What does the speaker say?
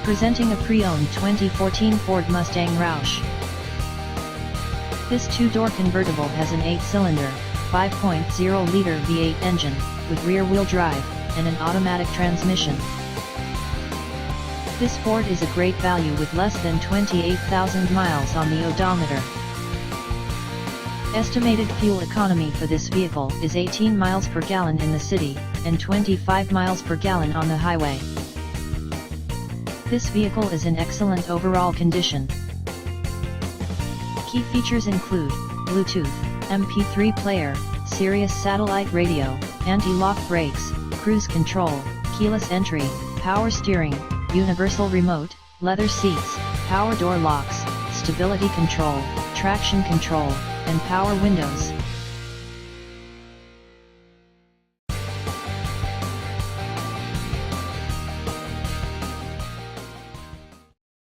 Presenting a pre-owned 2014 Ford Mustang Roush. This two-door convertible has an 8-cylinder, 5.0-liter V8 engine, with rear-wheel drive, and an automatic transmission. This Ford is a great value with less than 28,000 miles on the odometer. Estimated fuel economy for this vehicle is 18 miles per gallon in the city, and 25 miles per gallon on the highway. This vehicle is in excellent overall condition. Key features include Bluetooth, MP3 player, Sirius satellite radio, anti-lock brakes, cruise control, keyless entry, power steering, universal remote, leather seats, power door locks, stability control, traction control, and power windows.